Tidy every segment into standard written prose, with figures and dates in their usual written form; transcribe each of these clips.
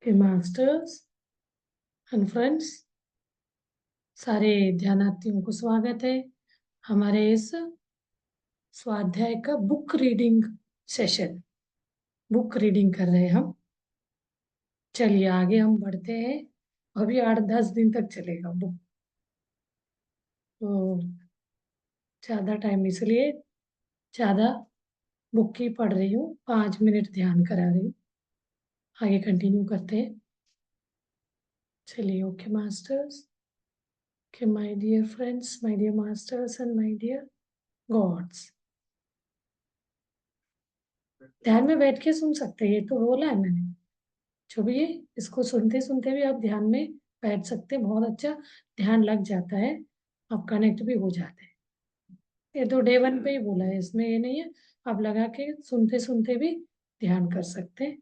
के masters and friends, सारे ध्यानार्थियों को स्वागत है हमारे इस स्वाध्याय का book reading session. Book reading कर रहे हैं हम। चलिए आगे हम बढ़ते हैं। अभी 8-10 दिन तक चलेगा बुक, तो ज़्यादा टाइम इसलिए ज़्यादा बुक की पढ़ रही हूँ, 5 मिनट ध्यान करा रही हूँ। आगे कंटिन्यू करते हैं। चलिए okay masters, okay my dear friends, my dear masters and my dear gods, ध्यान में बैठ के सुन सकते हैं। ये तो बोला है मैंने, जो भी है इसको सुनते सुनते भी आप ध्यान में बैठ सकते हैं। बहुत अच्छा ध्यान लग जाता है, आप कनेक्ट भी हो जाते हैं। ये तो डे 1 पे ही बोला है, इसमें ये नहीं है। आप लगा के सुनते सुनते भी ध्यान कर सकते हैं।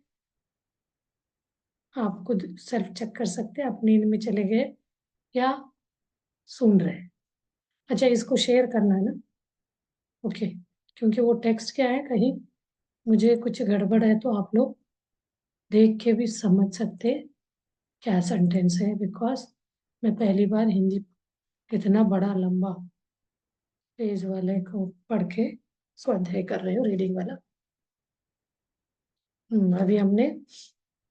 आप खुद सेल्फ चेक कर सकते हैं, आप नींद में चले गए या सुन रहे हैं। अच्छा, इसको शेयर करना है ना? ओके, क्योंकि वो टेक्स्ट क्या है, कहीं मुझे कुछ गड़बड़ है तो आप लोग देख के भी समझ सकते हैं क्या सेंटेंस है। बिकॉज मैं पहली बार हिंदी इतना बड़ा लंबा पेज वाले को पढ़ के स्वाध्याय कर रही हूँ, रीडिंग वाला। अभी हमने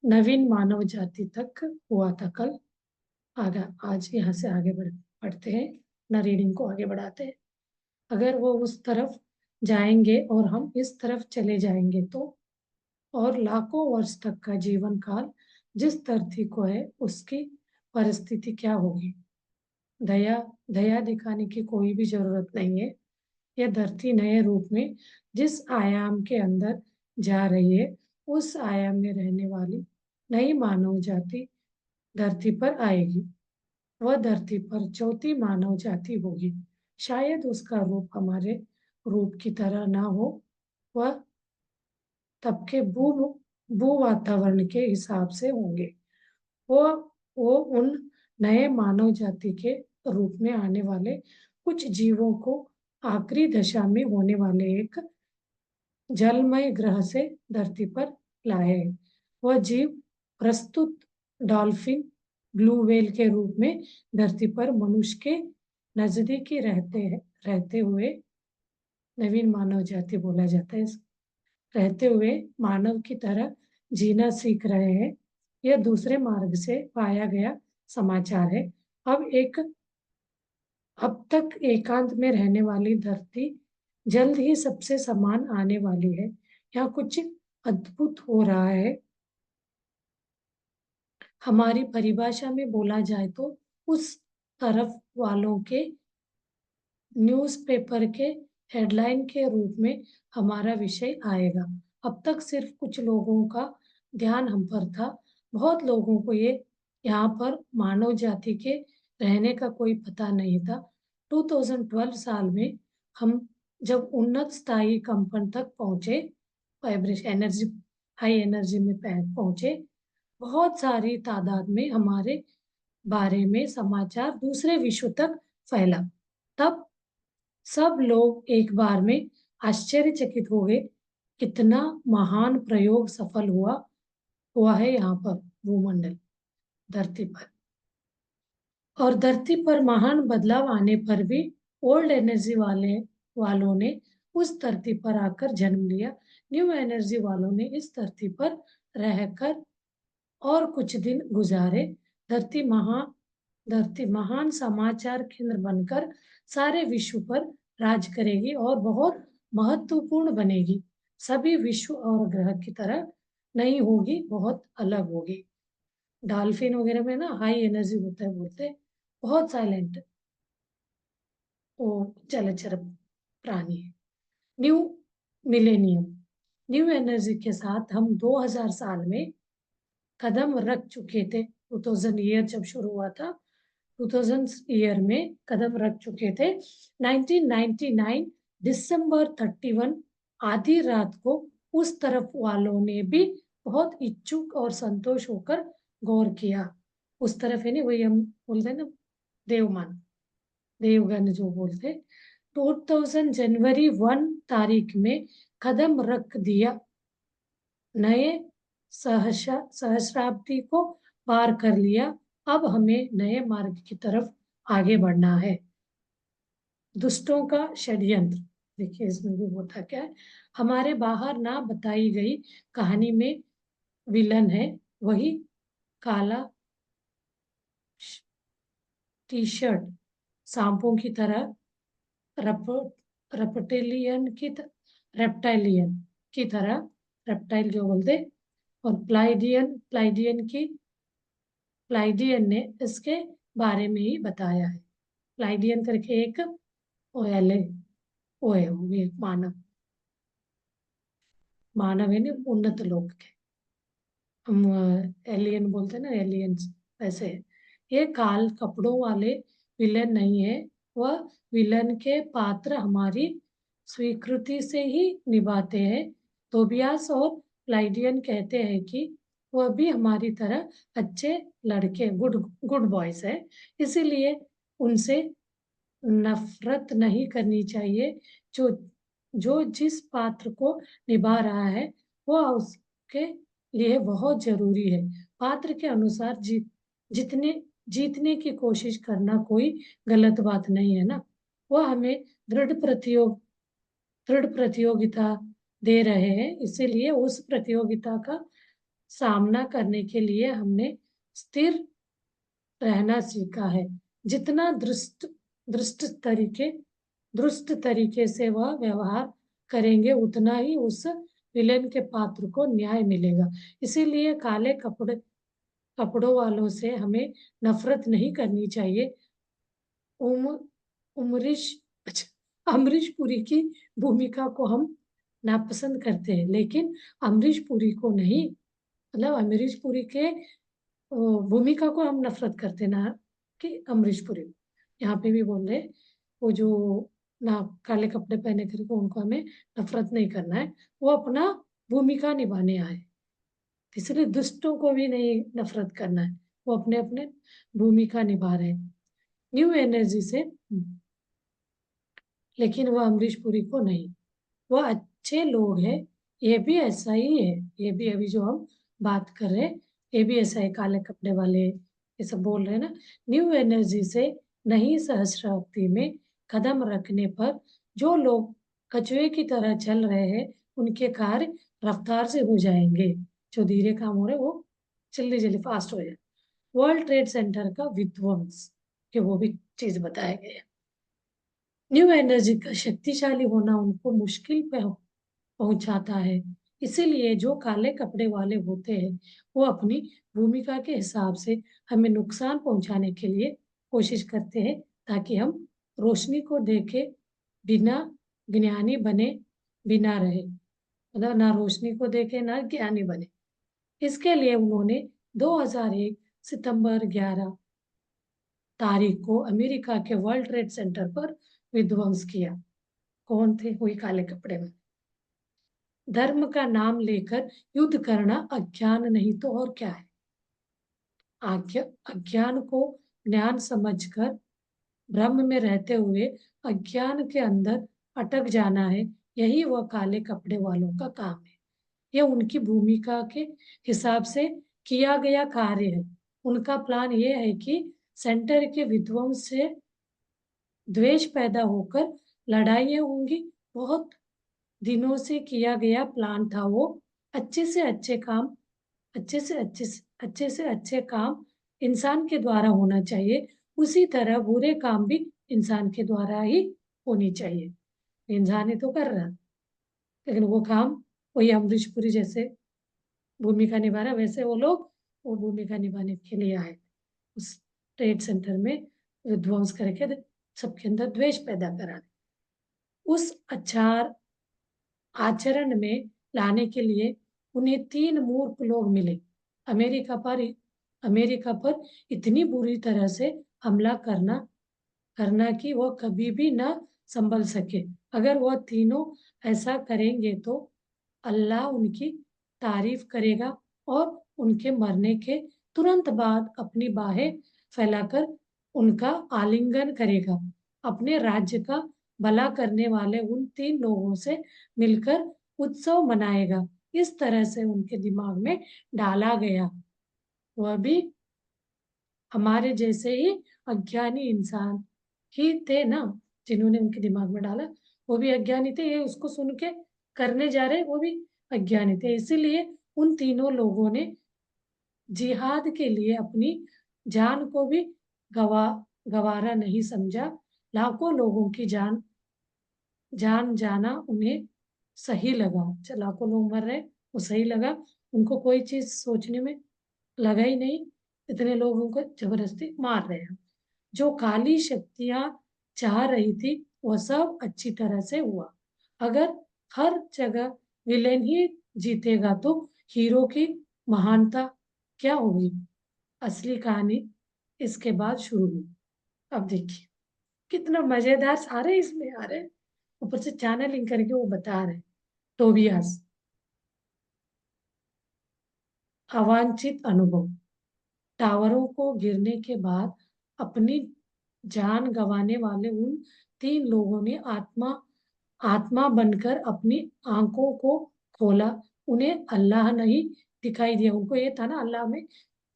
नवीन मानव जाति तक हुआ था कल। आगे आज यहाँ से आगे बढ़ते हैं ना, रीडिंग को आगे बढ़ाते हैं। अगर वो उस तरफ जाएंगे और हम इस तरफ चले जाएंगे तो और लाखों वर्ष तक का जीवन काल जिस धरती को है उसकी परिस्थिति क्या होगी। दया दया दिखाने की कोई भी जरूरत नहीं है। यह धरती नए रूप में जिस आयाम के अंदर जा रही है, उस आयाम में रहने वाली नई मानव जाति धरती पर आएगी। वह धरती पर चौथी मानव जाति होगी। शायद उसका रूप हमारे रूप की तरह ना हो। वह तब के भू वातावरण के हिसाब से होंगे। वो वो उन नए मानव जाति के रूप में आने वाले कुछ जीवों को आखिरी दशा में होने वाले एक जलमय ग्रह से धरती पर लाए। वह जीव प्रस्तुत डॉल्फिन ब्लू व्हेल के रूप में धरती पर मनुष्य के नजदीकी रहते हुए नवीन मानव जाति बोला जाता है। रहते हुए मानव की तरह जीना सीख रहे हैं। यह दूसरे मार्ग से पाया गया समाचार है। अब तक एकांत में रहने वाली धरती जल्द ही सबसे समान आने वाली है। यहाँ कुछ अद्भुत हो रहा है। हमारी परिभाषा में बोला जाए तो उस तरफ वालों के न्यूज़पेपर के हेडलाइन के रूप में हमारा विषय आएगा। अब तक सिर्फ कुछ लोगों का ध्यान हम पर था। बहुत लोगों को ये यहाँ पर मानव जाति के रहने का कोई पता नहीं था। 2012 साल में हम जब उन्नत स्थायी कंपन तक पहुंचे, वाइब्रेशन एनर्जी हाई एनर्जी में पहुंचे, बहुत सारी तादाद में हमारे बारे में समाचार दूसरे विश्व तक फैला। तब सब लोग एक बार में आश्चर्यचकित हो गए, कितना महान प्रयोग सफल हुआ है यहाँ पर भूमंडल धरती पर। और धरती पर महान बदलाव आने पर भी ओल्ड एनर्जी वालों ने उस धरती पर आकर जन्म लिया। न्यू एनर्जी वालों ने इस धरती पर रहकर और कुछ दिन गुजारे। धरती महान समाचार केंद्र बनकर सारे विश्व पर राज करेगी और बहुत महत्वपूर्ण बनेगी। सभी विश्व और ग्रह की तरह नहीं होगी, बहुत अलग होगी। डॉल्फिन वगैरह में ना हाई एनर्जी होता है बोलते हैं, बहुत साइलेंट वो जलचर प्राणी है। न्यू मिलेनियम, न्यू एनर्जी के साथ हम 2000 साल में कदम रख चुके थे। 2000 ईयर जब शुरू हुआ था, 2000 ईयर में कदम रख चुके थे। 1999 दिसंबर 31 आधी रात को उस तरफ वालों ने भी बहुत इच्छुक और संतोष होकर गौर किया। उस तरफ है ना, वही हम बोलते हैं ना, देवमान देवगन जो बोलते। 2000 जनवरी 1 तारीख में कदम रख दिया। नए सहस्राब्दी को पार कर लिया। अब हमें नए मार्ग की तरफ आगे बढ़ना है। दुष्टों का षड्यंत्र, देखिए इसमें भी होता क्या है, हमारे बाहर ना बताई गई कहानी में विलन है वही काला टी शर्ट, सांपों की तरह रप रपटेलियन की रेप्टाइलियन की तरह, रेप्टाइल जो बोलते, और प्लाइडियन ने इसके बारे में ही बताया है। प्लाइडियन करके एक ओएल है, वो है वो भी एक मानव, मानव है ना, उन्नत लोक के, हम एलियन बोलते हैं ना, एलियंस, वैसे है। ये काल कपड़ों वाले विलन नहीं है, वह विलन के पात्र हमारी स्वीकृति से ही निभाते हैं। तोबियास और प्लाइडियन कहते हैं कि वह भी हमारी तरह अच्छे लड़के, गुड गुड बॉयज है, इसीलिए उनसे नफरत नहीं करनी चाहिए। जो जो जिस पात्र को निभा रहा है वह उसके लिए बहुत जरूरी है। पात्र के अनुसार जितने जीतने की कोशिश करना कोई गलत बात नहीं है ना। वह हमें दृढ़ प्रतियोगिता दे रहे हैं, इसीलिए उस प्रतियोगिता का सामना करने के लिए हमने स्थिर रहना सीखा है। जितना दृष्ट तरीके दुरुस्त तरीके से वह व्यवहार करेंगे उतना ही उस विलेन के पात्र को न्याय मिलेगा। इसीलिए काले कपड़ों वालों से हमें नफरत नहीं करनी चाहिए। उम, उमरीश अच्छा, अमरीश पुरी की भूमिका को हम नापसंद करते हैं, लेकिन अमरीश पुरी को नहीं, मतलब अमरीश पुरी के भूमिका को हम नफरत करते ना, कि अमरीश पुरी को। यहाँ पे भी बोल रहे, वो जो ना काले कपड़े पहने करके उनको हमें नफरत नहीं करना है, वो अपना भूमिका निभाने आए, इसलिए दुष्टों को भी नहीं नफरत करना है, वो अपने अपने भूमिका निभा रहे हैं न्यू एनर्जी से। लेकिन वह अमरीश पुरी को नहीं, वह अच्छे लोग हैं, ये भी ऐसा ही है, ये भी अभी जो हम बात कर रहे हैं ये भी ऐसा है, काले कपड़े वाले ये सब बोल रहे हैं ना। न्यू एनर्जी से नई सहस्राब्दी में कदम रखने पर जो लोग कछुए की तरह चल रहे हैं उनके कार्य रफ्तार से हो जाएंगे, जो धीरे काम हो रहे हैं वो जल्दी जल्दी फास्ट हो जाए। वर्ल्ड ट्रेड सेंटर का विध्वंस के वो भी चीज बताया गया है। न्यू एनर्जी का शक्तिशाली होना उनको मुश्किल पे पहुंचाता है, इसीलिए जो काले कपड़े वाले होते हैं वो अपनी भूमिका के हिसाब से हमें नुकसान पहुंचाने के लिए कोशिश करते हैं, ताकि हम रोशनी को देखे बिना ज्ञानी बने बिना रहे, मतलब ना रोशनी को देखे ना ज्ञानी बने। इसके लिए उन्होंने 2001 सितंबर 11 तारीख को अमेरिका के वर्ल्ड ट्रेड सेंटर पर विध्वंस किया। कौन थे? वही काले कपड़े में। धर्म का नाम लेकर युद्ध करना अज्ञान नहीं तो और क्या है? अज्ञान को ज्ञान समझकर ब्रह्म में रहते हुए अज्ञान के अंदर अटक जाना है, यही वह काले कपड़े वालों का काम है। यह उनकी भूमिका के हिसाब से किया गया कार्य है। उनका प्लान यह है कि सेंटर के विध्वंस से द्वेष पैदा होकर लड़ाइयाँ होंगी। बहुत दिनों से किया गया प्लान था वो। अच्छे से अच्छे काम अच्छे से अच्छे काम इंसान के द्वारा होना चाहिए, उसी तरह बुरे काम भी इंसान के द्वारा ही होनी चाहिए। इंसान ही तो कर रहा, लेकिन वो काम वही अमरीश पुरी जैसे भूमिका निभा रहा, वैसे वो लोग वो भूमिका निभाने के लिए आए उस ट्रेड सेंटर में विध्वंस करके सबके अंदर द्वेष पैदा कराने। उस आचरण में लाने के लिए उन्हें 3 मूर्ख लोग मिले। अमेरिका पर अमेरिका पर इतनी बुरी तरह से हमला करना करना कि वह कभी भी न संभल सके। अगर वह तीनों ऐसा करेंगे तो अल्लाह उनकी तारीफ करेगा और उनके मरने के तुरंत बाद अपनी बाहें फैलाकर उनका आलिंगन करेगा। अपने राज्य का भला करने वाले उन 3 लोगों से मिलकर उत्सव मनाएगा। इस तरह से उनके दिमाग में डाला गया। वह भी हमारे जैसे ही अज्ञानी इंसान ही थे ना, जिन्होंने उनके दिमाग में डाला। वो भी अज्ञानी थे, ये उसको सुन के करने जा रहे, वो भी अज्ञानी थे। इसीलिए उन तीनों लोगों ने जिहाद के लिए अपनी जान को भी गवा गवारा नहीं समझा। लाखों लोगों की जान जाना उन्हें सही लगा। लाखों लोग मर रहे, वो सही लगा। उनको कोई चीज सोचने में लगा ही नहीं, इतने लोगों को जबरदस्ती मार रहे हैं। जो काली शक्तियां चाह रही थी वह सब अच्छी तरह से हुआ। अगर हर जगह विलेन ही जीतेगा तो हीरो की महानता क्या होगी? असली कहानी इसके बाद शुरू हुई। अब देखिए कितना मजेदार सारे इसमें आ रहे हैं। ऊपर से चैनलिंग करके वो बता रहे हैं। टोबियास, अवांछित अनुभव। टावरों को गिरने के बाद अपनी जान गंवाने वाले उन तीन लोगों ने आत्मा आत्मा बनकर अपनी आंखों को खोला। उन्हें अल्लाह नहीं दिखाई दिया। उनको ये था ना अल्लाह में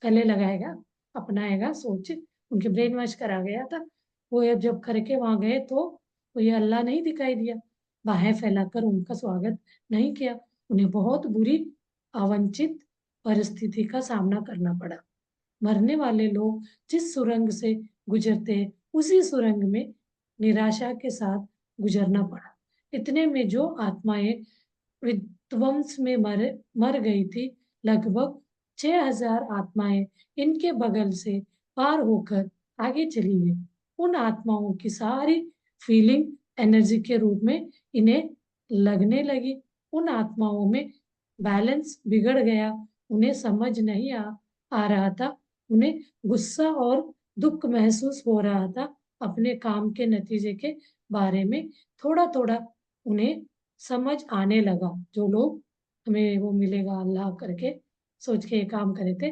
गले लगाएगा, अपनाएगा सोच, उनके ब्रेन वॉश करा गया था। वो ये जब करके वहां गए तो वो ये अल्लाह नहीं दिखाई दिया। बाहें फैलाकर उनका स्वागत नहीं किया। उन्हें बहुत बुरी अवंचित परिस्थिति का सामना करना पड़ा। मरने वाले लोग जिस सुरंग से गुजरते हैं उसी सुरंग में निराशा के साथ गुजरना पड़ा। इतने में जो आत्माएं विध्वंस में मर गई थी, लगभग 6,000 आत्माएं इनके बगल से पार होकर आगे चली गई। उन आत्माओं की सारी फीलिंग एनर्जी के रूप में इन्हें लगने लगी। उन आत्माओं में बैलेंस बिगड़ गया। उन्हें समझ नहीं आ रहा था। उन्हें गुस्सा और दुख महसूस हो रहा था अपने काम के नतीजे के बारे में। थोड़ा थोड़ा उन्हें समझ आने लगा। जो लोग हमें वो मिलेगा अल्लाह करके सोच के ये काम करे थे,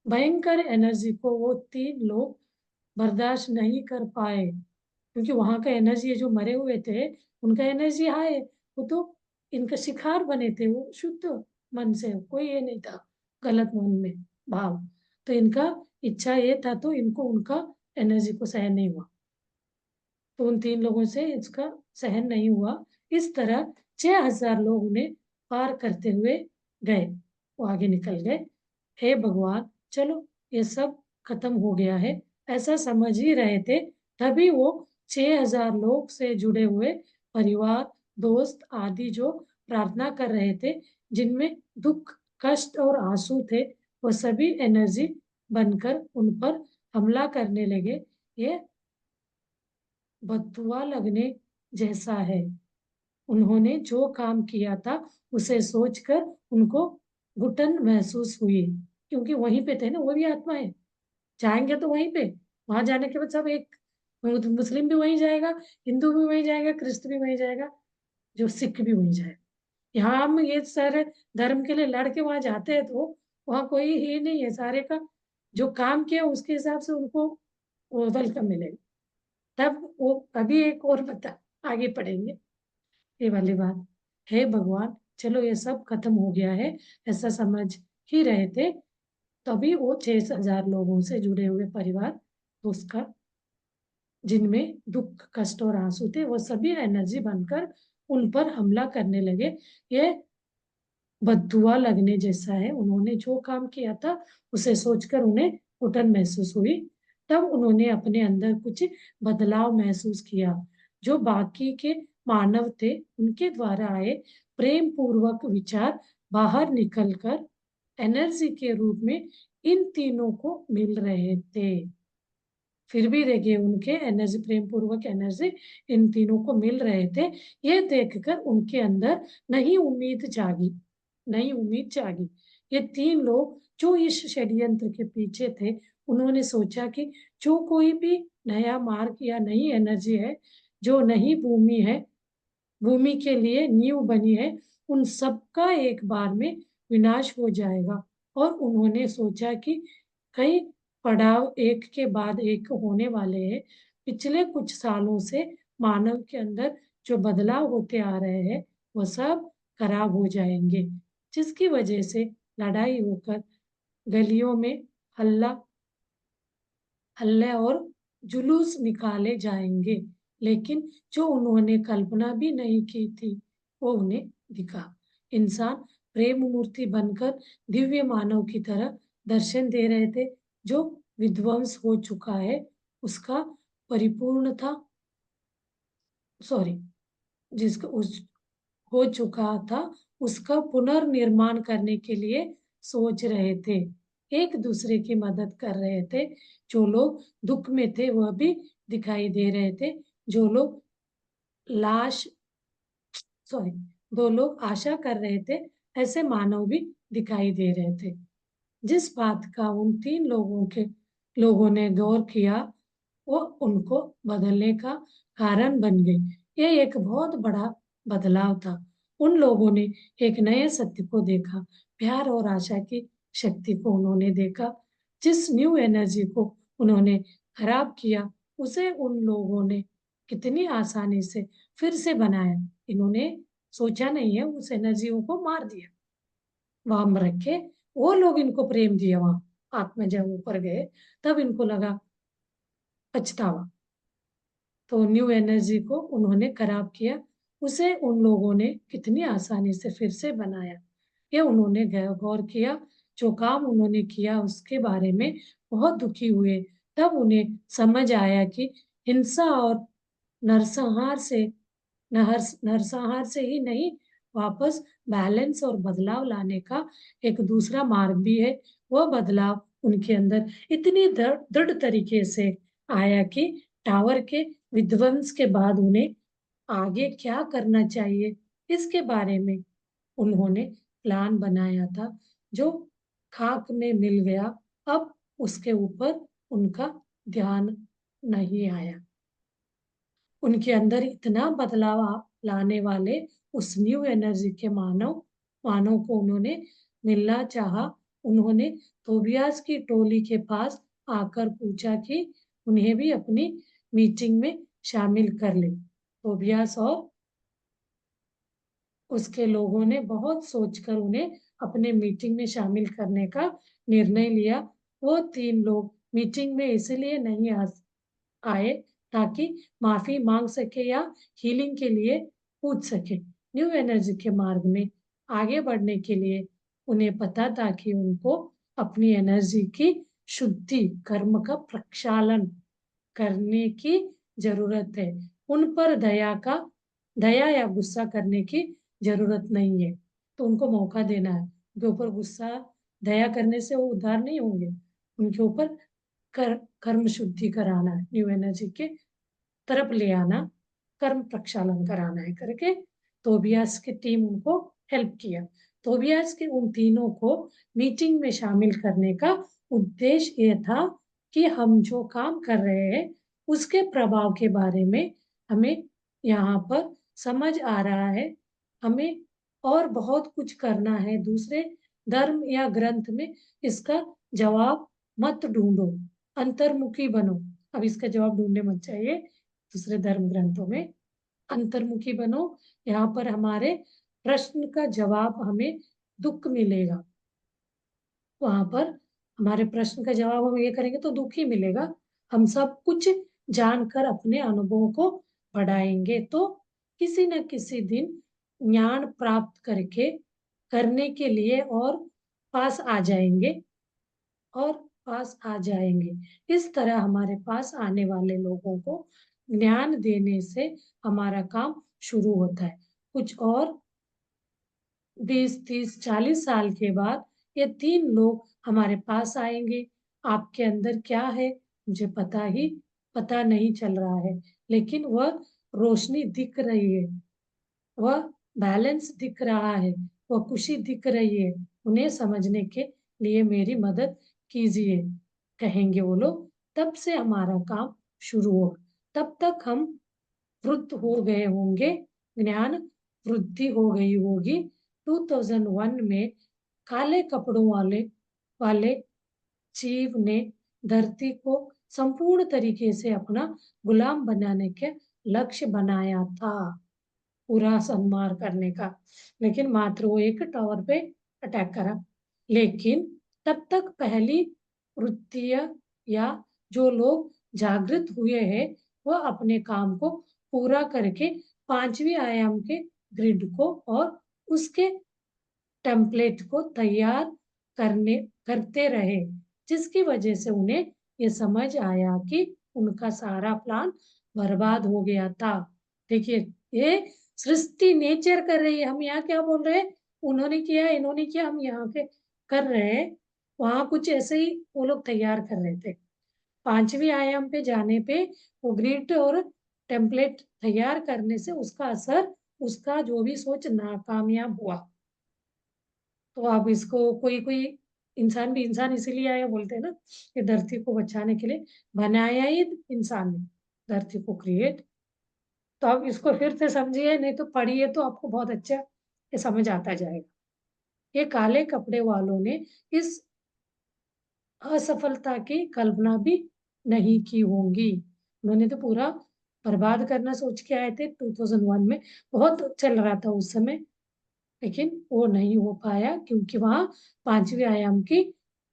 भयंकर एनर्जी को वो तीन लोग बर्दाश्त नहीं कर पाए। क्योंकि वहां का एनर्जी, ये जो मरे हुए थे उनका एनर्जी हाई, वो तो इनका शिकार बने थे। वो शुद्ध मन से, कोई ये नहीं था गलत मन में भाव। तो इनका इच्छा ये था तो इनको उनका एनर्जी को सहन नहीं हुआ। तो उन तीन लोगों से इसका सहन नहीं हुआ। इस तरह 6,000 लोग उन्हें पार करते हुए गए, वो आगे निकल गए। हे भगवान, चलो ये सब खत्म हो गया है ऐसा समझ ही रहे थे। तभी वो 6,000 लोग से जुड़े हुए परिवार, दोस्त आदि जो प्रार्थना कर रहे थे, जिनमें दुख, कष्ट और आंसू थे, वो सभी एनर्जी बनकर उन पर हमला करने लगे। ये बददुआ लगने जैसा है। उन्होंने जो काम किया था उसे सोचकर उनको घुटन महसूस हुई। क्योंकि वहीं पे थे ना, वो भी आत्मा है, जाएंगे तो वहीं पे। वहां जाने के बाद सब एक, मुस्लिम भी वहीं जाएगा, हिंदू भी वहीं जाएगा, क्रिस्त भी वहीं जाएगा, जो सिख भी वहीं जाएगा। यहाँ हम ये सारे धर्म के लिए लड़के वहां जाते हैं तो वहां कोई ही नहीं है। सारे का जो काम किया उसके हिसाब से उनको वेलकम मिलेगा। तब वो अभी एक और बता, आगे पढ़ेंगे ये वाली बात। हे भगवान, चलो ये सब खत्म हो गया है ऐसा समझ ही रहे थे। तभी वो 6,000 लोगों से जुड़े हुए परिवार, उसका जिनमें दुख, कष्ट और आंसू थे, वो सभी एनर्जी बनकर उन पर हमला करने लगे। ये बददुआ लगने जैसा है। उन्होंने जो काम किया था उसे सोचकर उन्हें घुटन महसूस हुई। तब उन्होंने अपने अंदर कुछ बदलाव महसूस किया। जो बाकी के मानव थे उनके द्वारा आए प्रेम पूर्वक विचार बाहर निकलकर एनर्जी के रूप में इन तीनों को मिल रहे थे। फिर भी देखिए उनके एनर्जी, प्रेम पूर्वक एनर्जी इन तीनों को मिल रहे थे। ये देखकर उनके अंदर नई उम्मीद जागी, नई उम्मीद जागी। ये तीन लोग जो इस षड्यंत्र के पीछे थे, उन्होंने सोचा कि जो कोई भी नया मार्ग या नई एनर्जी है, जो नई भूमि है, भूमि के लिए नींव बनी है, उन सबका एक बार में विनाश हो जाएगा। और उन्होंने सोचा कि कई पड़ाव एक के बाद एक होने वाले हैं। पिछले कुछ सालों से मानव के अंदर जो बदलाव होते आ रहे हैं वो सब खराब हो जाएंगे। जिसकी वजह से लड़ाई होकर गलियों में हल्ला हल्ले और जुलूस निकाले जाएंगे। लेकिन जो उन्होंने कल्पना भी नहीं की थी वो उन्हें दिखा। इंसान प्रेम मूर्ति बनकर दिव्य मानव की तरह दर्शन दे रहे थे। जो विध्वंस हो चुका है उसका परिपूर्ण था, सॉरी, जिसका उस हो चुका था उसका पुनर्निर्माण करने के लिए सोच रहे थे। एक दूसरे की मदद कर रहे थे। जो लोग दुख में थे वह भी दिखाई दे रहे थे। जो लोग लाश सॉरी दो लोग आशा कर रहे थे, ऐसे मानव भी दिखाई दे रहे थे। जिस बात का उन तीन लोगों ने गौर किया वो उनको बदलने का कारण बन गई। यह एक बहुत बड़ा बदलाव था। उन लोगों ने एक नए सत्य को देखा। प्यार और आशा की शक्ति को उन्होंने देखा। जिस न्यू एनर्जी को उन्होंने खराब किया उसे उन लोगों ने कितनी आसानी से फिर से बनाया। इन्होंने सोचा नहीं है, उस एनर्जियों को मार दिया, वहां रखे। वो लोग इनको प्रेम दिया, वहां आत्मा जब ऊपर गए तब इनको लगा पछतावा। तो न्यू एनर्जी को उन्होंने खराब किया, उसे उन लोगों ने कितनी आसानी से फिर से बनाया। ये उन्होंने गौर किया। जो काम उन्होंने किया उसके बारे में बहुत दुखी हुए। तब उन्हें समझ आया कि हिंसा और नरसंहार से नरसंहार से ही नहीं, वापस बैलेंस और बदलाव लाने का एक दूसरा मार्ग भी है। वह बदलाव उनके अंदर इतनी दृढ़ तरीके से आया कि टावर के विध्वंस के बाद उन्हें आगे क्या करना चाहिए इसके बारे में उन्होंने प्लान बनाया था, जो खाक में मिल गया। अब उसके ऊपर उनका ध्यान नहीं आया। उनके अंदर इतना बदलाव लाने वाले उस न्यू एनर्जी के मानव को उन्होंने मिलना चाहा। उन्होंने तोबियास की टोली के पास आकर पूछा कि उन्हें भी अपनी मीटिंग में शामिल कर ले। तोबियास और उसके लोगों ने बहुत सोचकर उन्हें अपने मीटिंग में शामिल करने का निर्णय लिया। वो तीन लोग मीटिंग में इसलिए नहीं आए ताकि माफी मांग सके या हीलिंग के लिए पूछ सके। न्यू एनर्जी के मार्ग में आगे बढ़ने के लिए उन्हें पता था कि उनको अपनी एनर्जी की शुद्धि कर्म का प्रक्षालन करने की जरूरत है। उन पर दया या गुस्सा करने की जरूरत नहीं है। तो उनको मौका देना है। उनके ऊपर गुस्सा दया करने से वो उद्धार नहीं होंगे। उनके ऊपर कर्म शुद्धि कराना है, न्यू एनर्जी के तरफ ले आना, कर्म प्रक्षालन कराना है करके तोबियास की टीम उनको हेल्प किया। तोबियास के उन तीनों को मीटिंग में शामिल करने का उद्देश्य ये था कि हम जो काम कर रहे हैं उसके प्रभाव के बारे में हमें यहाँ पर समझ आ रहा है। हमें और बहुत कुछ करना है। दूसरे धर्म या ग्रंथ में इसका जवाब मत ढूंढो, अंतर्मुखी बनो। अब इसका जवाब ढूंढने मत चाहिए दूसरे धर्म ग्रंथों में, अंतर्मुखी बनो। यहाँ पर हमारे प्रश्न का जवाब हमें दुख मिलेगा। वहां पर हमारे प्रश्न का जवाब हम ये करेंगे तो दुख ही मिलेगा। हम सब कुछ जानकर अपने अनुभवों को बढ़ाएंगे तो किसी न किसी दिन ज्ञान प्राप्त करके करने के लिए पास आ जाएंगे और पास आ जाएंगे। इस तरह हमारे पास आने वाले लोगों को ज्ञान देने से हमारा काम शुरू होता है। कुछ और 20, 30, 40 साल के बाद ये तीन लोग हमारे पास आएंगे। आपके अंदर क्या है मुझे पता नहीं चल रहा है, लेकिन वह रोशनी दिख रही है, वह बैलेंस दिख रहा है, वह खुशी दिख रही है। उन्हें समझने के लिए मेरी मदद कीजिए, कहेंगे वो लोग। तब से हमारा काम शुरू होगा। तब तक हम वृद्ध हो गए होंगे, ज्ञान वृद्धि हो गई होगी। 2001 में काले कपड़ों वाले जीव ने धरती को संपूर्ण तरीके से अपना गुलाम बनाने के लक्ष्य बनाया था, पूरा संहार करने का। लेकिन मात्र वो एक टावर पे अटैक करा। लेकिन तब तक पहली वृत्तियां या जो लोग जागृत हुए हैं वह अपने काम को पूरा करके पांचवी आयाम के ग्रिड को और उसके टेम्पलेट को तैयार करने करते रहे, जिसकी वजह से उन्हें ये समझ आया कि उनका सारा प्लान बर्बाद हो गया था। देखिए, ये सृष्टि नेचर कर रही है, हम यहाँ क्या बोल रहे हैं, उन्होंने किया इन्होंने किया, हम यहाँ के कर रहे हैं। वहां कुछ ऐसे ही वो लोग तैयार कर रहे थे। पांचवी आयाम पे जाने पे वो ग्रिड और टेम्पलेट तैयार करने से उसका असर, उसका जो भी सोच नाकामयाब हुआ। तो आप इसको कोई कोई इंसान भी इंसान इसीलिए आया बोलते हैं ना, कि धरती को बचाने के लिए बनाया ही इंसान ने धरती को क्रिएट। तो आप इसको फिर से समझिए, नहीं तो पढ़िए तो आपको बहुत अच्छा ये समझ आता जाएगा। ये काले कपड़े वालों ने इस असफलता की कल्पना भी नहीं की होंगी। उन्होंने तो पूरा बर्बाद करना सोच के आए थे 2001 में, बहुत चल रहा था उस समय, लेकिन वो नहीं हो पाया क्योंकि वहां पांचवी आयाम की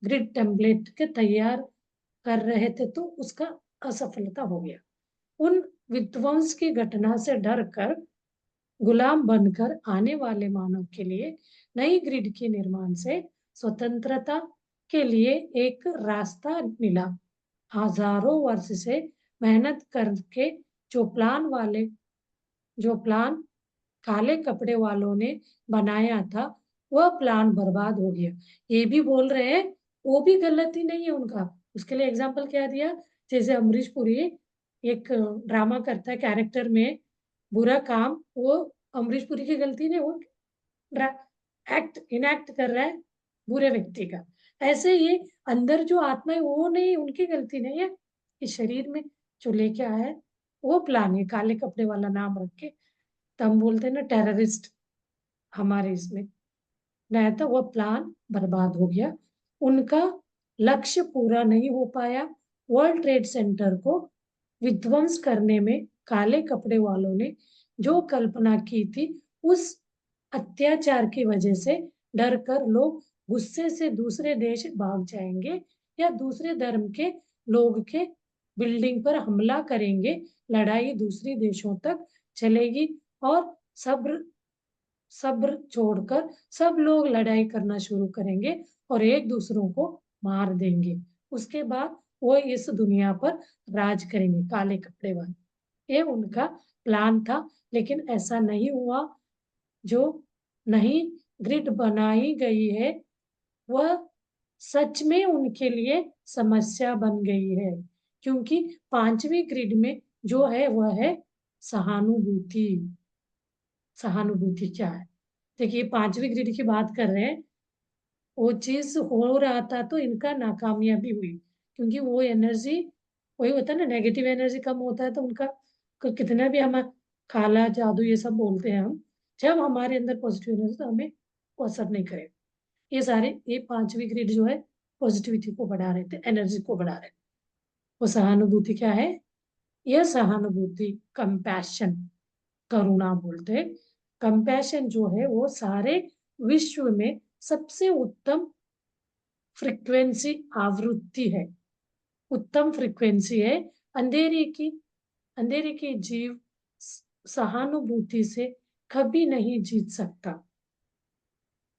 ग्रिड टेम्पलेट के तैयार कर रहे थे, तो उसका असफलता हो गया। उन विध्वंस की घटना से डर कर गुलाम बनकर आने वाले मानव के लिए नई ग्रिड के निर्माण से स्वतंत्रता के लिए एक रास्ता मिला। हजारों वर्ष से मेहनत करके जो प्लान वाले जो प्लान काले कपड़े वालों ने बनाया था वह प्लान बर्बाद हो गया। ये भी बोल रहे हैं वो भी गलती नहीं है उनका। उसके लिए एग्जाम्पल क्या दिया, जैसे अमरीश पुरी एक ड्रामा करता है कैरेक्टर में, बुरा काम वो अमरीश पुरी की गलती नहीं, वो एक्ट इनएक्ट कर रहा है बुरे व्यक्ति का। ऐसे ये अंदर जो आत्मा है वो नहीं, उनकी गलती नहीं है, इस शरीर में जो लेके आया है वो प्लान है, काले कपड़े वाला नाम रख के। तो हम बोलते हैं ना टेररिस्ट हमारे इसमें, नहीं तो वो प्लान बर्बाद हो गया। उनका लक्ष्य पूरा नहीं हो पाया। वर्ल्ड ट्रेड सेंटर को विध्वंस करने में काले कपड़े वालों ने जो कल्पना की थी, उस अत्याचार की वजह से डर कर लोग गुस्से से दूसरे देश भाग जाएंगे या दूसरे धर्म के लोग के बिल्डिंग पर हमला करेंगे। लड़ाई दूसरी देशों तक चलेगी और सब्र सब्र छोड़कर सब लोग लड़ाई करना शुरू करेंगे और एक दूसरों को मार देंगे। उसके बाद वो इस दुनिया पर राज करेंगे काले कपड़े वाले। ये उनका प्लान था, लेकिन ऐसा नहीं हुआ। जो नहीं ग्रिड बनाई गई है वह सच में उनके लिए समस्या बन गई है, क्योंकि पांचवी ग्रिड में जो है वह है सहानुभूति। सहानुभूति क्या है? देखिए, पांचवी ग्रिड की बात कर रहे हैं, वो चीज हो रहा था तो इनका नाकामयाबी हुई, क्योंकि वो एनर्जी, वही होता है ना, नेगेटिव एनर्जी कम होता है तो उनका कितना भी हम काला जादू ये सब बोलते हैं हम, जब हमारे अंदर पॉजिटिव एनर्जी तो हमें वो असर नहीं करेगा। ये पांचवी ग्रिड जो है पॉजिटिविटी को बढ़ा रहे थे, एनर्जी को बढ़ा रहे थे। वो सहानुभूति क्या है? यह सहानुभूति कंपैशन, करुणा बोलते हैं। कंपैशन जो है वो सारे विश्व में सबसे उत्तम फ्रीक्वेंसी आवृत्ति है, उत्तम फ्रीक्वेंसी है। अंधेरे की अंधेरे की जीव सहानुभूति से कभी नहीं जीत सकता।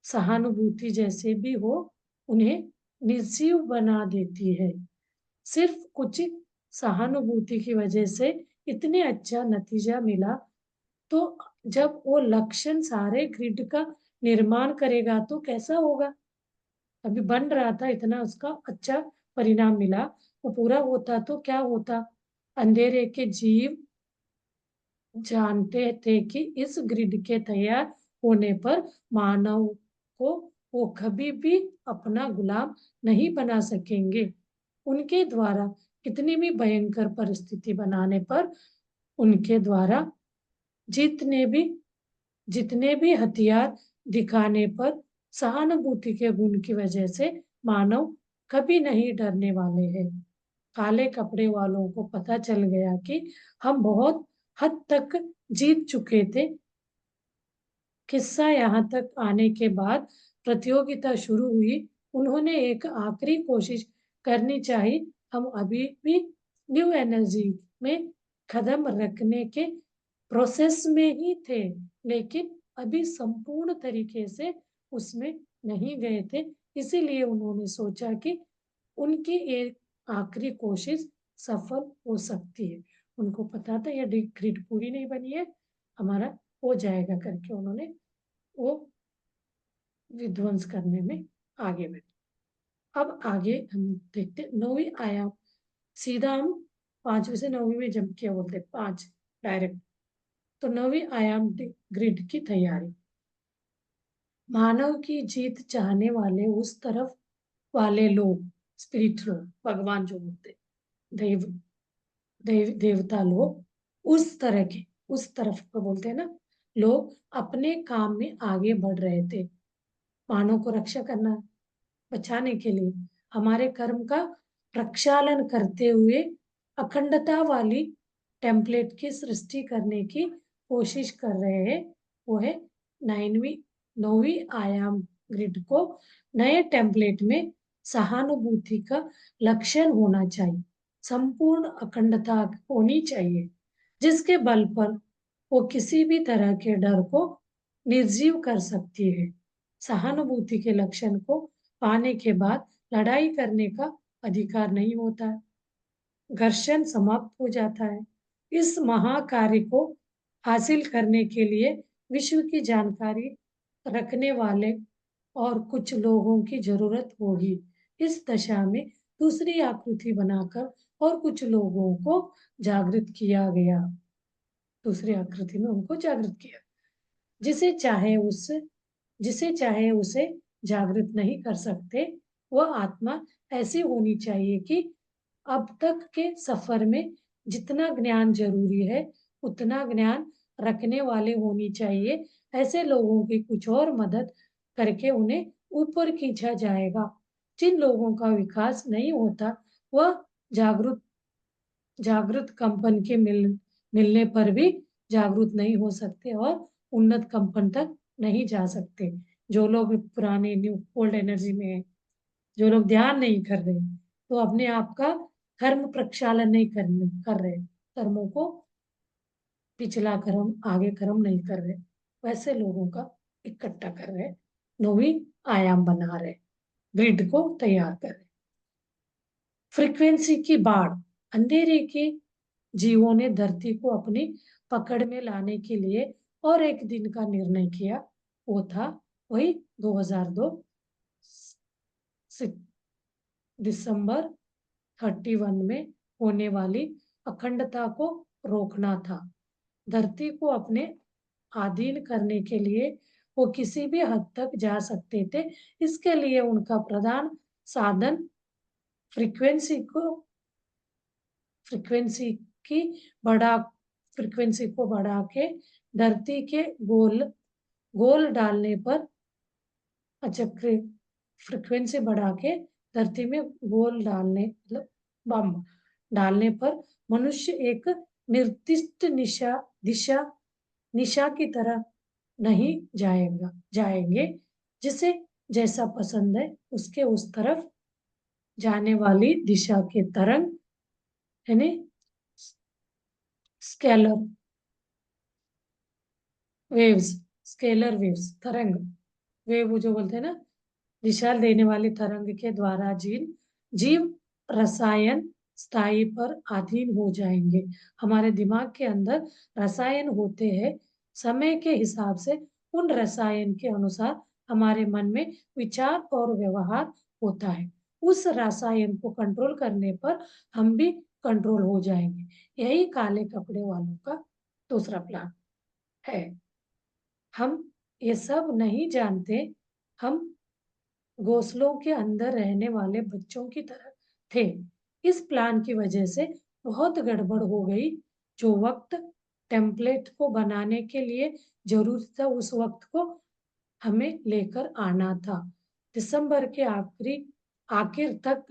सहानुभूति जैसे भी हो उन्हें निर्जीव बना देती है। सिर्फ कुछ सहानुभूति की वजह से इतने अच्छा नतीजा मिला, तो जब वो लक्षण सारे ग्रिड का निर्माण करेगा तो कैसा होगा? अभी बन रहा था, इतना उसका अच्छा परिणाम मिला, वो पूरा होता तो क्या होता? अंधेरे के जीव जानते थे कि इस ग्रिड के तैयार होने पर मानव को वो कभी भी अपना गुलाम नहीं बना सकेंगे। उनके द्वारा कितनी भी भयंकर परिस्थिति बनाने पर, उनके द्वारा जितने भी जितने भी हथियार दिखाने पर, सहानुभूति के गुण की वजह से मानव कभी नहीं डरने वाले हैं। काले कपड़े वालों को पता चल गया कि हम बहुत हद तक जीत चुके थे। किस्सा यहाँ तक आने के बाद प्रतियोगिता शुरू हुई, उन्होंने एक आखिरी कोशिश करनी चाहिए। हम अभी भी न्यू एनर्जी में कदम रखने के प्रोसेस में ही थे, लेकिन अभी संपूर्ण तरीके से उसमें नहीं गए थे। इसीलिए उन्होंने सोचा कि उनकी एक आखिरी कोशिश सफल हो सकती है। उनको पता था ये ग्रिड पूरी नहीं बनी है, हमारा हो जाएगा करके उन्होंने वो विध्वंस करने में आगे बढ़े। अब आगे हम देखते हैं 9वीं आयाम। सीधा हम 5वीं से 9वीं में जंप किया बोलते 5 डायरेक्ट। तो 9वीं आयाम ग्रिड की तैयारी। मानव की जीत चाहने वाले उस तरफ वाले लोग, स्पिरिट लोग, भगवान जो बोलते देव देवता लोग, उस तरफ को बोलते हैं ना, लोग अपने काम में आगे बढ़ रहे थे। मानव को रक्षा करना, बचाने के लिए हमारे कर्म का प्रक्षालन करते हुए अखंडता वाली टेम्पलेट की सृष्टि करने की कोशिश कर रहे हैं। वो है 9वीं आयाम ग्रिड को नए टेम्पलेट में सहानुभूति का लक्षण होना चाहिए, संपूर्ण अखंडता होनी चाहिए, जिसके बल पर वो किसी भी तरह के डर को निर्जीव कर सकती है। सहानुभूति के लक्षण को पाने के बाद लड़ाई करने का अधिकार नहीं होता है, घर्षण समाप्त हो जाता है। इस महाकार्य को हासिल करने के लिए विश्व की जानकारी रखने वाले और कुछ लोगों की जरूरत होगी। इस दशा में दूसरी आकृति बनाकर और कुछ लोगों को जागृत किया गया। दूसरी आकृति में उनको जागृत किया। जिसे चाहे उस जिसे चाहे उसे जागृत नहीं कर सकते। वह आत्मा ऐसी होनी चाहिए कि अब तक के सफर में जितना ज्ञान जरूरी है उतना ज्ञान रखने वाले होनी चाहिए। ऐसे लोगों की कुछ और मदद करके उन्हें ऊपर खींचा जाएगा। जिन लोगों का विकास नहीं होता वह जागृत जागृत कंपन के मिलने पर भी जागरूक नहीं हो सकते और उन्नत कंपन तक नहीं जा सकते। जो लोग पुराने न्यू ओल्ड एनर्जी में है, जो लोग ध्यान नहीं कर रहे, तो अपने आप का कर्म प्रक्षालन नहीं कर रहे, कर्मों को पिछला कर्म आगे कर्म नहीं कर रहे, वैसे लोगों का इकट्ठा कर रहे, 9वीं आयाम बना रहे, ग्रिड को तैयार कर रहे। फ्रीक्वेंसी की बाढ़। अंधेरे के जीवों ने धरती को अपनी पकड़ में लाने के लिए और एक दिन का निर्णय किया। वो था वही 2002 दिसंबर 31 में होने वाली अखंडता को रोकना था। धरती को अपने अधीन करने के लिए वो किसी भी हद तक जा सकते थे। इसके लिए उनका प्रधान साधन फ्रीक्वेंसी को फ्रीक्वेंसी की बढ़ा फ्रीक्वेंसी को बढ़ा के धरती के गोल गोल डालने पर, अच्छा, फ्रीक्वेंसी बढ़ा के धरती में गोल डालने मतलब बम डालने पर मनुष्य एक निर्दिष्ट दिशा निशा की तरह नहीं जाएंगे, जिसे जैसा पसंद है उसके उस तरफ जाने वाली दिशा के तरंग, यानी स्केलर वेव्स, स्केलर वेव्स, तरंग वेव जो बोलते हैं ना, दिशा देने वाली तरंग के द्वारा जीव रसायन स्थायी पर अधीन हो जाएंगे। हमारे दिमाग के अंदर रसायन होते हैं, समय के हिसाब से उन रसायन के अनुसार हमारे मन में विचार और व्यवहार होता है। उस रसायन को कंट्रोल करने पर हम भी कंट्रोल हो जाएंगे। यही काले कपड़े वालों का दूसरा प्लान है। हम ये सब नहीं जानते, हम घोंसलों के अंदर रहने वाले बच्चों की तरह थे। इस प्लान की वजह से बहुत गड़बड़ हो गई। जो वक्त टेम्पलेट को बनाने के लिए जरूरी था उस वक्त को हमें लेकर आना था। दिसंबर के आखिर तक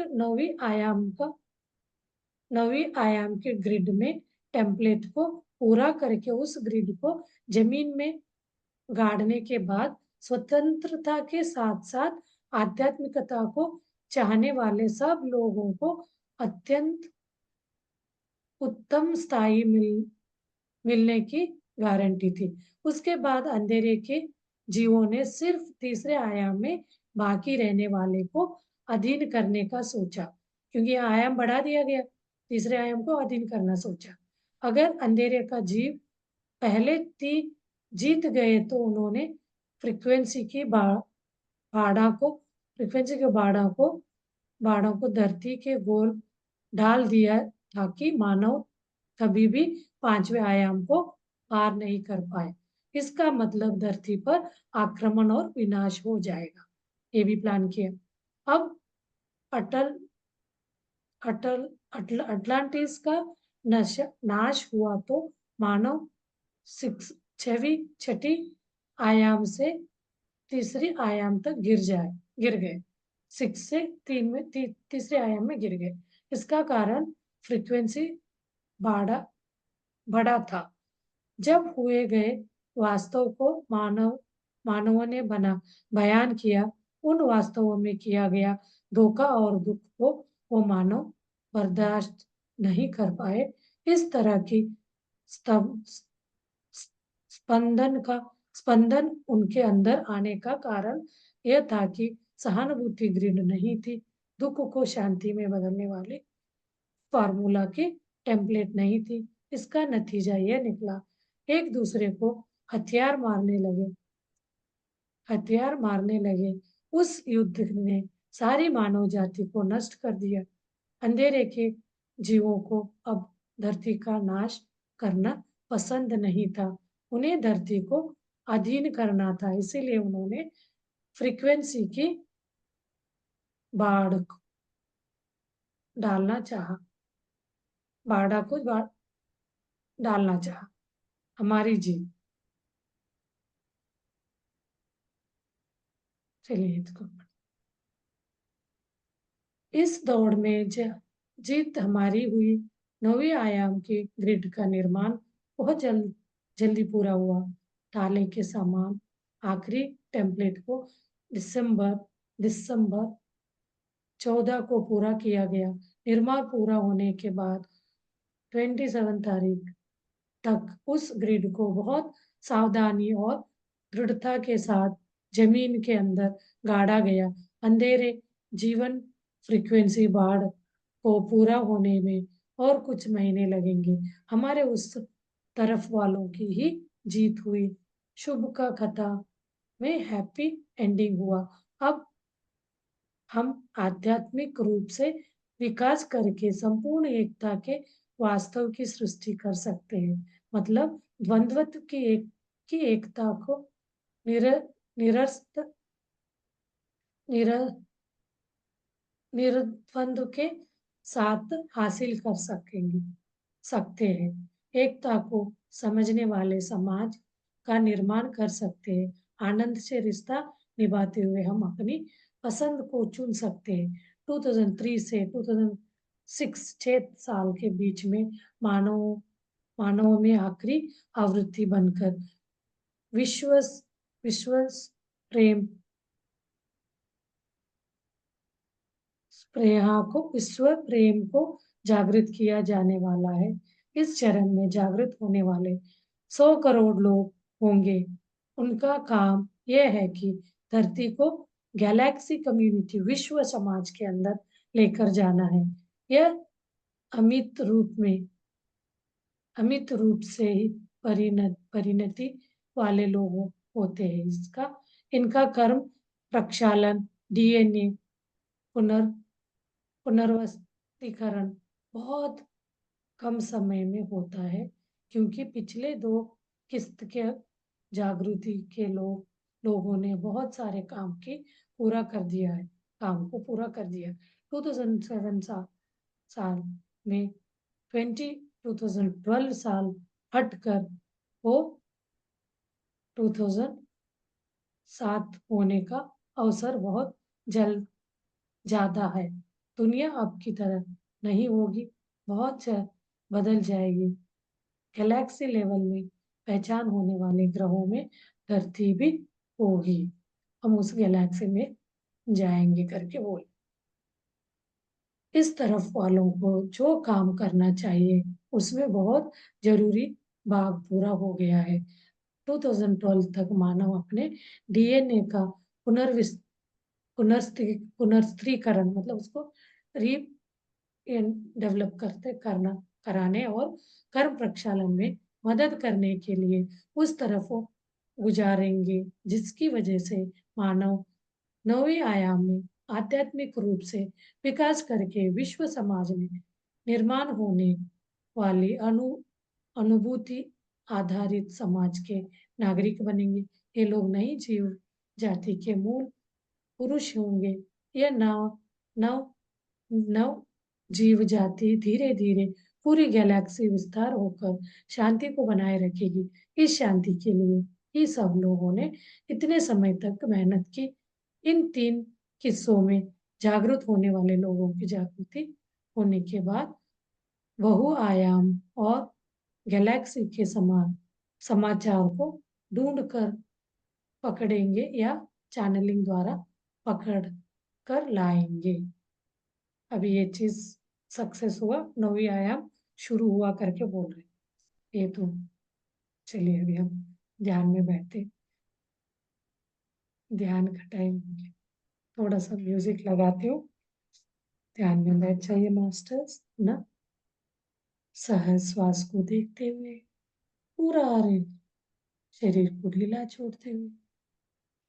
9वीं आयाम के ग्रिड में टेम्पलेट को पूरा करके उस ग्रिड को जमीन में गाड़ने के बाद स्वतंत्रता के साथ साथ आध्यात्मिकता को चाहने वाले सब लोगों को अत्यंत उत्तम स्थायी मिलने की गारंटी थी। उसके बाद अंधेरे के जीवों ने सिर्फ तीसरे आयाम में बाकी रहने वाले को अधीन करने का सोचा, क्योंकि आयाम बढ़ा दिया गया, तीसरे आयाम को अधीन करना सोचा। अगर अंधेरे का जीव पहले जीत गए तो उन्होंने फ्रीक्वेंसी की बाड़ा को फ्रीक्वेंसी के बाड़ों को धरती के गोल डाल दिया, ताकि मानव कभी भी पांचवें आयाम को पार नहीं कर पाए। इसका मतलब धरती पर आक्रमण और विनाश हो जाएगा। ये भी प्लान किया। अब अटल अटल अटलांटिस का नाश हुआ तो मानव छठी आयाम से तीसरी आयाम तक गिर गए। 6 से 3 में तीसरे आयाम में गिर गए। इसका कारण फ्रीक्वेंसी बढ़ा बड़ा था। जब हुए गए वास्तव को मानवों ने बयान किया, उन वास्तवों में किया गया धोखा और दुख को वो मानव बर्दाश्त नहीं कर पाए। इस तरह की स्पंदन उनके अंदर आने का कारण यह था कि सहानुभूति ग्रिड नहीं थी, दुख को शांति में बदलने वाले फार्मूला की टेम्पलेट नहीं थी। इसका नतीजा यह निकला, एक दूसरे को हथियार मारने लगे। उस युद्ध ने सारी मानव जाति को नष्ट कर दिया। अंधेरे के जीवों को अब धरती का नाश करना पसंद नहीं था, उन्हें धरती को अधीन करना था। इसीलिए उन्होंने फ्रीक्वेंसी की बाढ़ डालना चाहा बाड़ा को डालना चाहा। हमारी जीत। चलिए इसको इस दौड़ में जीत हमारी हुई। 9वें आयाम के ग्रिड का निर्माण बहुत जल्दी पूरा हुआ। ताले के समान आखिरी टेम्पलेट को दिसंबर 14 को पूरा किया गया। निर्माण पूरा होने के बाद 27 तारीख तक उस ग्रिड को बहुत सावधानी और दृढ़ता के साथ जमीन के अंदर गाड़ा गया। अंधेरे जीवन फ्रीक्वेंसी बाढ़ को पूरा होने में और कुछ महीने लगेंगे। हमारे उस तरफ वालों की ही जीत हुई। शुभ का कथा में हैप्पी एंडिंग हुआ। अब हम आध्यात्मिक रूप से विकास करके संपूर्ण एकता के वास्तव की सृष्टि कर सकते हैं। मतलब द्वंद्वत्व की एकता को निर, निरस्त निर, निर्द्वंद्व के साथ हासिल कर सकते हैं। एकता को समझने वाले समाज का निर्माण कर सकते हैं। आनंद से रिश्ता निभाते हुए हम अपनी पसंद को चुन सकते हैं। 2003 से 2006 6 साल के बीच में मानव में आखिरी आवृत्ति बनकर विश्वस प्रेम विश्व प्रेम को जागृत किया जाने वाला है। इस चरण में जागृत होने वाले 100 करोड़ लोग होंगे। उनका काम यह है कि धरती को गैलेक्सी कम्युनिटी विश्व समाज के अंदर लेकर जाना है। यह अमित रूप से ही परिणति वाले लोग होते हैं। इनका कर्म प्रक्षालन, डीएनए पुनर्वस्थीकरण बहुत कम समय में होता है, क्योंकि पिछले 2 किस्त के जागृति के लोगों ने बहुत सारे काम को पूरा कर दिया। 2007 साल में 2012 साल हटकर वो 2007 होने का अवसर बहुत जल्द ज्यादा है। दुनिया अब की तरह नहीं होगी, बहुत बदल जाएगी। गैलेक्सी लेवल में पहचान होने वाले ग्रहों में धरती भी होगी, हम उस गैलेक्सी में जाएंगे करके बोले। इस तरफ वालों को जो काम करना चाहिए उसमें बहुत जरूरी भाग पूरा हो गया है। 2012 तक मानव अपने डीएनए का पुनर्विस पुनर्स्त्रीकरण मतलब उसको री डेवलप करना कराने और कर्म प्रक्षालन में मदद करने के लिए उस तरफ गुजारेंगे, जिसकी वजह से मानव नौवें आयाम में आध्यात्मिक रूप से विकास करके विश्व समाज में निर्माण होने वाली अनुभूति आधारित समाज के नागरिक बनेंगे। ये लोग नई जीव जाति के मूल पुरुष होंगे। यह नव नव नव जीव जाति धीरे धीरे पूरी गैलेक्सी विस्तार होकर शांति को बनाए रखेगी। इस शांति के लिए ही सब लोगों ने इतने समय तक मेहनत की। इन 3 किस्सों में जागृत होने वाले लोगों की जागृति होने के बाद बहुआयाम और गैलेक्सी के समान समाचार को ढूंढ कर पकड़ेंगे या चैनलिंग द्वारा पकड़ कर लाएंगे। अभी ये चीज सक्सेस हुआ, 9वीं आयाम शुरू हुआ करके बोल रहे। ये तो चलिए अभी हम ध्यान में बैठते, ध्यान का टाइम हो गया। थोड़ा सा म्यूजिक लगाती हूँ, ध्यान में बैठ जाइए मास्टर्स ना। सहज श्वास को देखते हुए पूरा शरीर को ढीला छोड़ते हुए,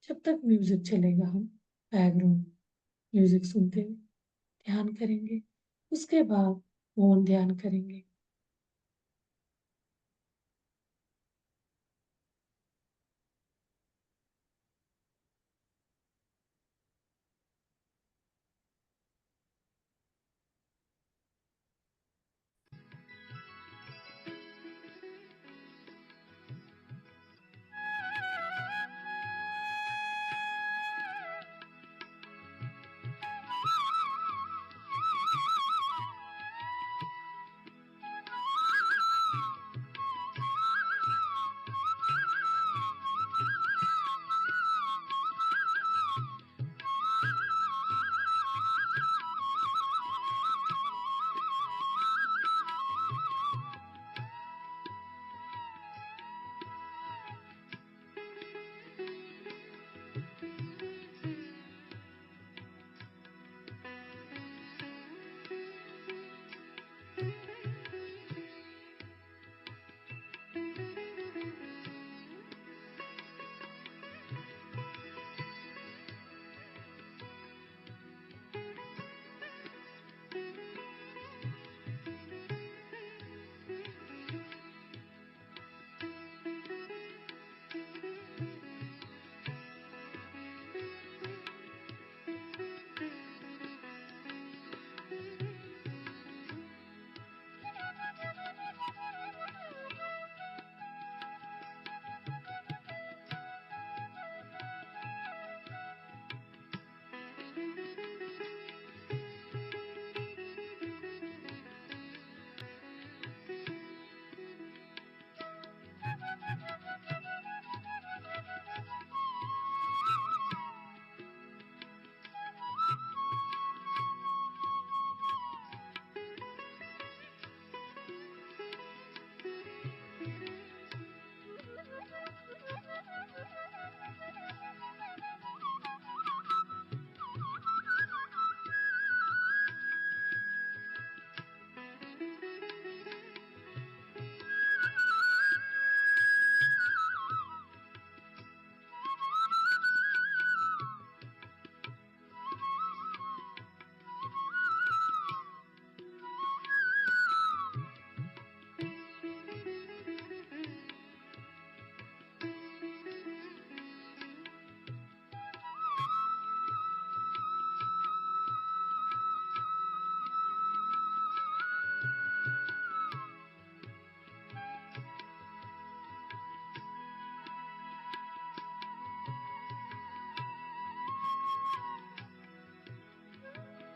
जब तक म्यूजिक चलेगा हम बैकग्राउंड म्यूजिक सुनते हुए ध्यान करेंगे। उसके बाद मौन ध्यान करेंगे।